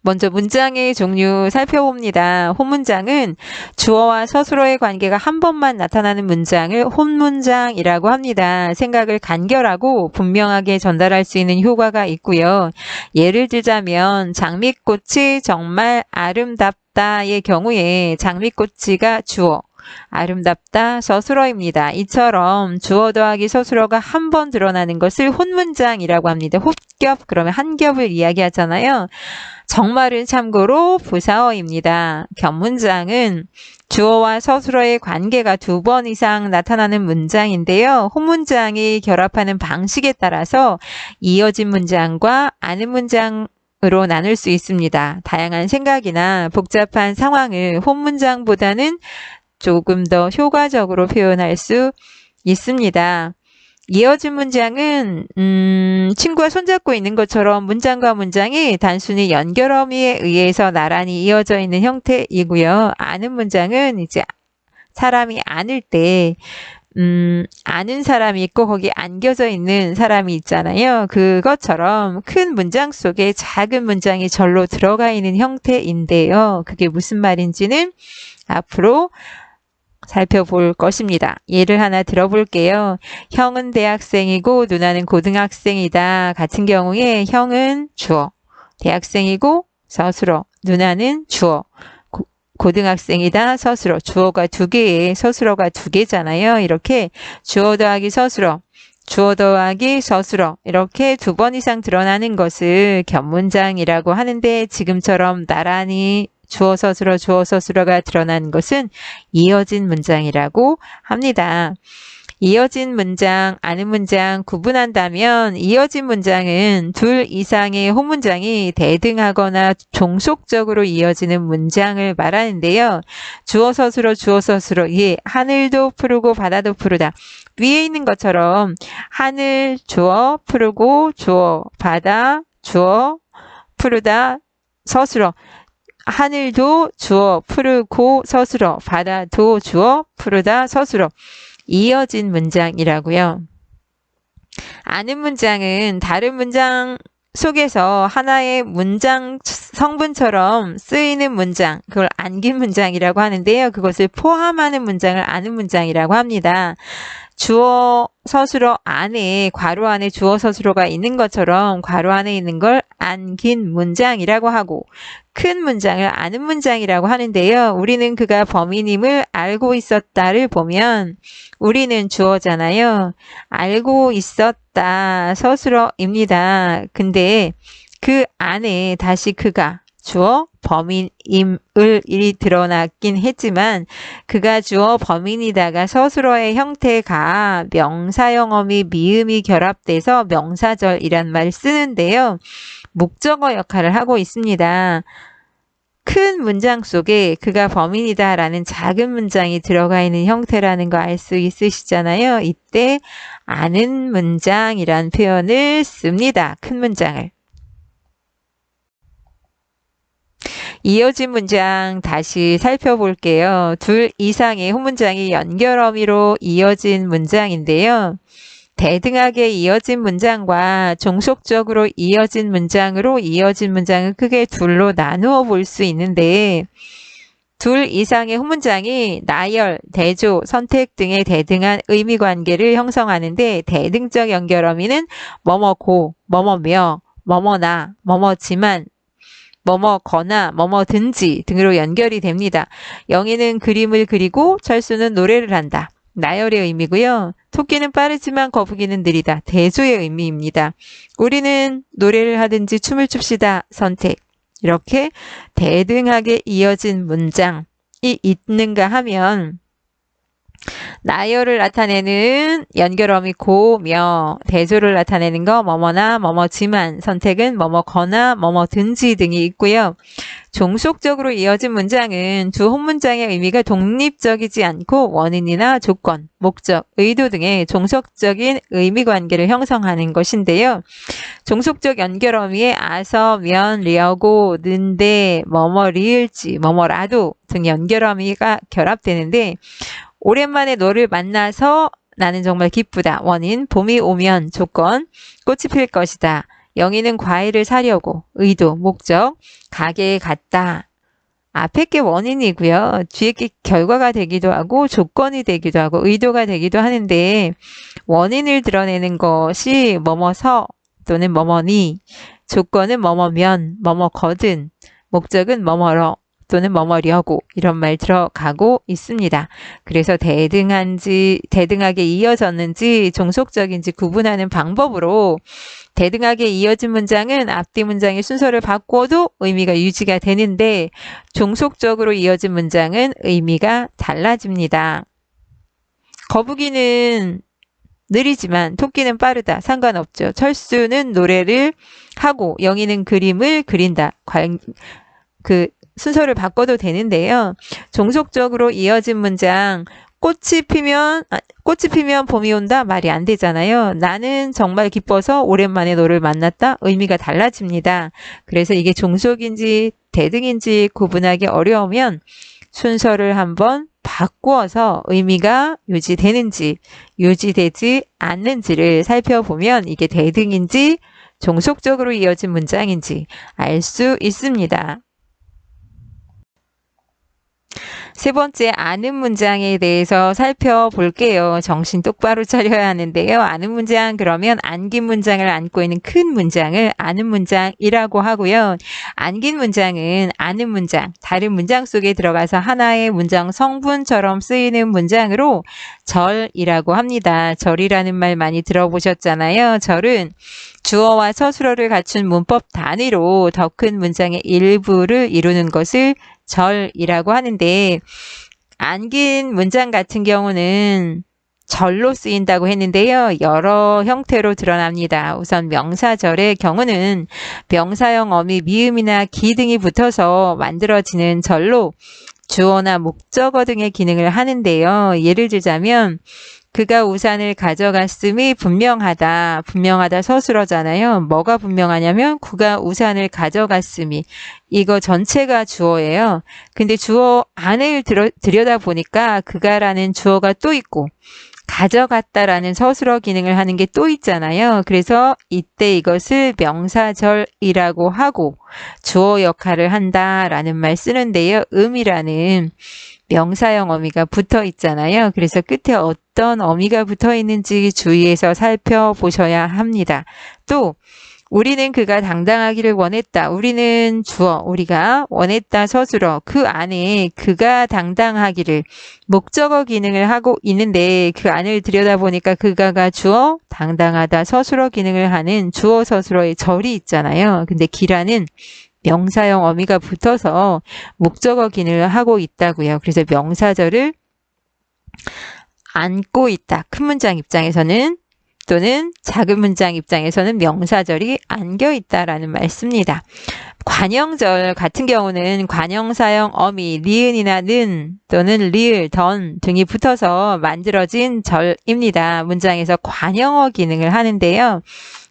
먼저 문장의 종류 살펴봅니다. 혼문장은 주어와 서술어의 관계가 한 번만 나타나는 문장을 혼문장이라고 합니다. 생각을 간결하고 분명하게 전달할 수 있는 효과가 있고요. 예를 들자면 장미꽃이 정말 아름답다의 경우에 장미꽃이가 주어, 아름답다 서술어입니다. 이처럼 주어 더하기 서술어가 한 번 드러나는 것을 혼문장이라고 합니다. 홉겹 그러면 한 겹을 이야기하잖아요. 정말은 참고로 부사어입니다. 겹문장은 주어와 서술어의 관계가 두 번 이상 나타나는 문장인데요. 혼문장이 결합하는 방식에 따라서 이어진 문장과 아는 문장으로 나눌 수 있습니다. 다양한 생각이나 복잡한 상황을 혼문장보다는 조금 더 효과적으로 표현할 수 있습니다. 이어진 문장은 친구가 손잡고 있는 것처럼 문장과 문장이 단순히 연결어미에 의해서 나란히 이어져 있는 형태이고요. 아는 문장은 이제 사람이 안을 때 아는 사람이 있고 거기 안겨져 있는 사람이 있잖아요. 그것처럼 큰 문장 속에 작은 문장이 절로 들어가 있는 형태인데요. 그게 무슨 말인지는 앞으로 살펴볼 것입니다. 예를 하나 들어볼게요. 형은 대학생이고 누나는 고등학생이다. 같은 경우에 형은 주어, 대학생이고 서술어, 누나는 주어, 고등학생이다 서술어. 주어가 두 개에 서술어가 두 개잖아요. 이렇게 주어 더하기 서술어, 주어 더하기 서술어 이렇게 두 번 이상 드러나는 것을 겹문장이라고 하는데 지금처럼 나란히 주어 서술어가 드러나는 것은 이어진 문장이라고 합니다. 이어진 문장, 아는 문장 구분한다면 이어진 문장은 둘 이상의 혼문장이 대등하거나 종속적으로 이어지는 문장을 말하는데요. 주어 서술어, 예, 하늘도 푸르고 바다도 푸르다. 위에 있는 것처럼 하늘, 주어, 푸르고, 주어, 바다, 주어, 푸르다, 서술어. 하늘도 주어, 푸르고 서술어, 바다도 주어, 푸르다 서술어. 이어진 문장이라고요. 아는 문장은 다른 문장 속에서 하나의 문장 성분처럼 쓰이는 문장, 그걸 안긴 문장이라고 하는데요. 그것을 포함하는 문장을 아는 문장이라고 합니다. 주어 서술어 안에 괄호 안에 주어 서술어가 있는 것처럼 괄호 안에 있는 걸 안긴 문장이라고 하고 큰 문장을 아는 문장이라고 하는데요. 우리는 그가 범인임을 알고 있었다를 보면 우리는 주어잖아요. 알고 있었다 서술어입니다. 근데 그 안에 다시 그가 주어 범인임을 일이 드러났긴 했지만 그가 주어 범인이다가 서술어의 형태가 명사형어미 미음이 결합돼서 명사절이란 말을 쓰는데요. 목적어 역할을 하고 있습니다. 큰 문장 속에 그가 범인이다 라는 작은 문장이 들어가 있는 형태라는 거 알 수 있으시잖아요. 이때 아는 문장이란 표현을 씁니다. 큰 문장을. 이어진 문장 다시 살펴볼게요. 둘 이상의 혼문장이 연결어미로 이어진 문장인데요. 대등하게 이어진 문장과 종속적으로 이어진 문장으로 이어진 문장을 크게 둘로 나누어 볼 수 있는데 둘 이상의 혼문장이 나열, 대조, 선택 등의 대등한 의미관계를 형성하는데 대등적 연결어미는 뭐뭐고, 뭐뭐며, 뭐뭐나, 뭐뭐지만, 뭐뭐거나 뭐뭐든지 등으로 연결이 됩니다. 영희는 그림을 그리고 철수는 노래를 한다. 나열의 의미고요. 토끼는 빠르지만 거북이는 느리다. 대조의 의미입니다. 우리는 노래를 하든지 춤을 춥시다. 선택. 이렇게 대등하게 이어진 문장이 있는가 하면 나열을 나타내는 연결어미 고며 대조를 나타내는 거 뭐뭐나 뭐뭐지만 선택은 뭐뭐거나 뭐뭐든지 등이 있고요. 종속적으로 이어진 문장은 두 혼문장의 의미가 독립적이지 않고 원인이나 조건, 목적, 의도 등의 종속적인 의미관계를 형성하는 것인데요. 종속적 연결어미에 아서, 면, 려고, 는데, 뭐뭐 리을지, 뭐뭐라도 등 연결어미가 결합되는데 오랜만에 너를 만나서 나는 정말 기쁘다. 원인, 봄이 오면 조건, 꽃이 필 것이다. 영희는 과일을 사려고 의도, 목적, 가게에 갔다. 앞에 게 원인이고요. 뒤에 게 결과가 되기도 하고 조건이 되기도 하고 의도가 되기도 하는데 원인을 드러내는 것이 뭐뭐서 또는 뭐뭐니, 조건은 뭐뭐면, 뭐뭐거든, 목적은 뭐뭐러 또는 뭐뭐려고 이런 말 들어가고 있습니다. 그래서 대등하게 이어졌는지 종속적인지 구분하는 방법으로 대등하게 이어진 문장은 앞뒤 문장의 순서를 바꿔도 의미가 유지가 되는데 종속적으로 이어진 문장은 의미가 달라집니다. 거북이는 느리지만 토끼는 빠르다. 상관없죠. 철수는 노래를 하고 영희는 그림을 그린다. 순서를 바꿔도 되는데요. 종속적으로 이어진 문장 꽃이 피면 봄이 온다 말이 안 되잖아요. 나는 정말 기뻐서 오랜만에 너를 만났다. 의미가 달라집니다. 그래서 이게 종속인지 대등인지 구분하기 어려우면 순서를 한번 바꾸어서 의미가 유지되는지 유지되지 않는지를 살펴보면 이게 대등인지 종속적으로 이어진 문장인지 알 수 있습니다. 세 번째, 아는 문장에 대해서 살펴볼게요. 정신 똑바로 차려야 하는데요. 아는 문장 그러면 안긴 문장을 안고 있는 큰 문장을 아는 문장이라고 하고요. 안긴 문장은 아는 문장, 다른 문장 속에 들어가서 하나의 문장 성분처럼 쓰이는 문장으로 절이라고 합니다. 절이라는 말 많이 들어보셨잖아요. 절은 주어와 서술어를 갖춘 문법 단위로 더 큰 문장의 일부를 이루는 것을 절이라고 하는데 안긴 문장 같은 경우는 절로 쓰인다고 했는데요. 여러 형태로 드러납니다. 우선 명사절의 경우는 명사형 어미 미음이나 기 등이 붙어서 만들어지는 절로 주어나 목적어 등의 기능을 하는데요. 예를 들자면 그가 우산을 가져갔음이 분명하다. 분명하다 서술어잖아요. 뭐가 분명하냐면 그가 우산을 가져갔음이. 이거 전체가 주어예요. 근데 주어 안을 들여다보니까 그가라는 주어가 또 있고 가져갔다라는 서술어 기능을 하는 게 또 있잖아요. 그래서 이때 이것을 명사절이라고 하고 주어 역할을 한다라는 말 쓰는데요. 음이라는 명사형 어미가 붙어 있잖아요. 그래서 끝에 어떤 어미가 붙어 있는지 주의해서 살펴보셔야 합니다. 또 우리는 그가 당당하기를 원했다. 우리는 주어, 우리가 원했다 서술어, 그 안에 그가 당당하기를 목적어 기능을 하고 있는데 그 안을 들여다보니까 그가가 주어, 당당하다 서술어 기능을 하는 주어 서술어의 절이 있잖아요. 근데 기라는 명사형 어미가 붙어서 목적어 기능을 하고 있다고요. 그래서 명사절을 안고 있다. 큰 문장 입장에서는 또는 작은 문장 입장에서는 명사절이 안겨 있다라는 말 씁니다. 관형절 같은 경우는 관형사형 어미, 니은이나 는 또는 리을, 던 등이 붙어서 만들어진 절입니다. 문장에서 관형어 기능을 하는데요.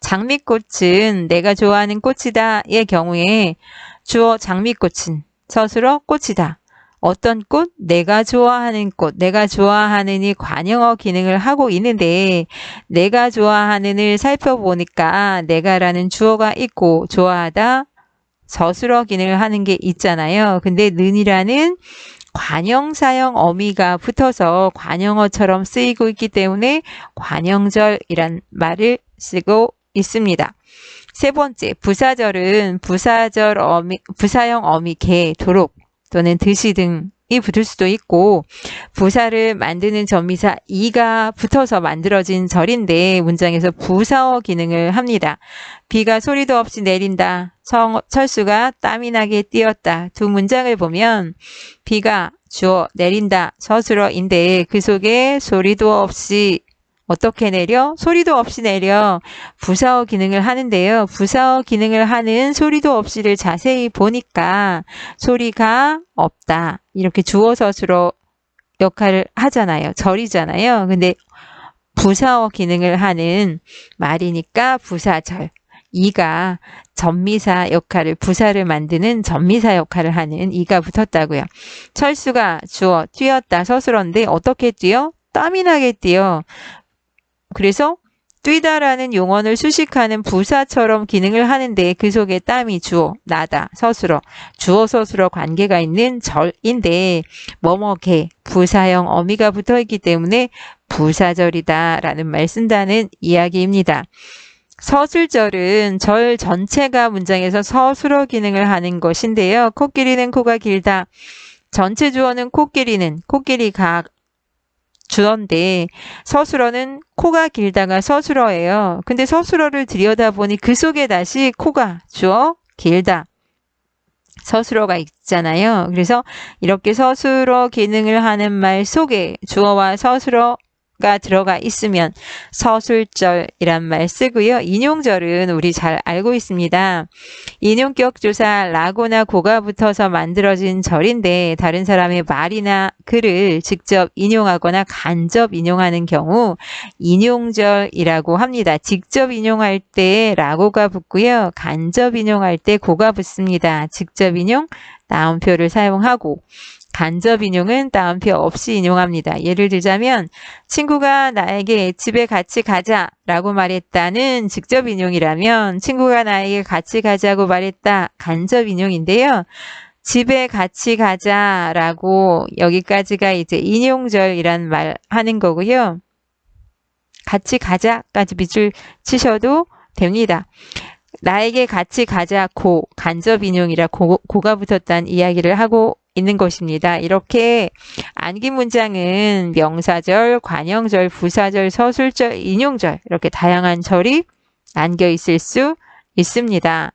장미꽃은 내가 좋아하는 꽃이다의 경우에 주어 장미꽃은 서술어 꽃이다. 어떤 꽃? 내가 좋아하는 꽃. 내가 좋아하는이 관형어 기능을 하고 있는데 내가 좋아하는을 살펴보니까 내가라는 주어가 있고 좋아하다 서술어 기능을 하는 게 있잖아요. 근데 는이라는 관형사형 어미가 붙어서 관형어처럼 쓰이고 있기 때문에 관형절이란 말을 쓰고 있습니다. 세 번째, 부사절은 부사형 어미, 개, 도록 또는 드시 등이 붙을 수도 있고 부사를 만드는 전미사 이가 붙어서 만들어진 절인데 문장에서 부사어 기능을 합니다. 비가 소리도 없이 내린다. 철수가 땀이 나게 뛰었다. 두 문장을 보면 비가 주어 내린다 서술어인데 그 속에 소리도 없이 어떻게 내려? 소리도 없이 내려. 부사어 기능을 하는데요. 부사어 기능을 하는 소리도 없이를 자세히 보니까 소리가 없다. 이렇게 주어 서술어 역할을 하잖아요. 절이잖아요. 근데 부사어 기능을 하는 말이니까 부사절. 이가 전미사 역할을 부사를 만드는 전미사 역할을 하는 이가 붙었다고요. 철수가 주어 뛰었다 서술어인데 어떻게 뛰어? 땀이 나게 뛰어. 그래서 뛰다라는 용언을 수식하는 부사처럼 기능을 하는데 그 속에 땀이 주어, 나다, 서술어, 주어 서술어 관계가 있는 절인데 뭐뭐게 부사형 어미가 붙어 있기 때문에 부사절이다 라는 말 쓴다는 이야기입니다. 서술절은 절 전체가 문장에서 서술어 기능을 하는 것인데요. 코끼리는 코가 길다. 전체 주어는 코끼리가 주어인데 서술어는 코가 길다가 서술어예요. 근데 서술어를 들여다보니 그 속에 다시 코가 주어 길다. 서술어가 있잖아요. 그래서 이렇게 서술어 기능을 하는 말 속에 주어와 서술어가 들어가 있으면 서술절이란 말 쓰고요. 인용절은 우리 잘 알고 있습니다. 인용격 조사 라고나 고가 붙어서 만들어진 절인데 다른 사람의 말이나 글을 직접 인용하거나 간접 인용하는 경우 인용절이라고 합니다. 직접 인용할 때 라고가 붙고요. 간접 인용할 때 고가 붙습니다. 직접 인용 다음표를 사용하고 간접 인용은 따옴표 없이 인용합니다. 예를 들자면 친구가 나에게 집에 같이 가자 라고 말했다는 직접 인용이라면 친구가 나에게 같이 가자고 말했다 간접 인용인데요. 집에 같이 가자 라고 여기까지가 이제 인용절이란 말 하는 거고요. 같이 가자까지 밑줄 치셔도 됩니다. 나에게 같이 가자고 간접 인용이라 고가 붙었다는 이야기를 하고 있는 것입니다. 이렇게 안긴 문장은 명사절, 관형절, 부사절, 서술절, 인용절 이렇게 다양한 절이 안겨 있을 수 있습니다.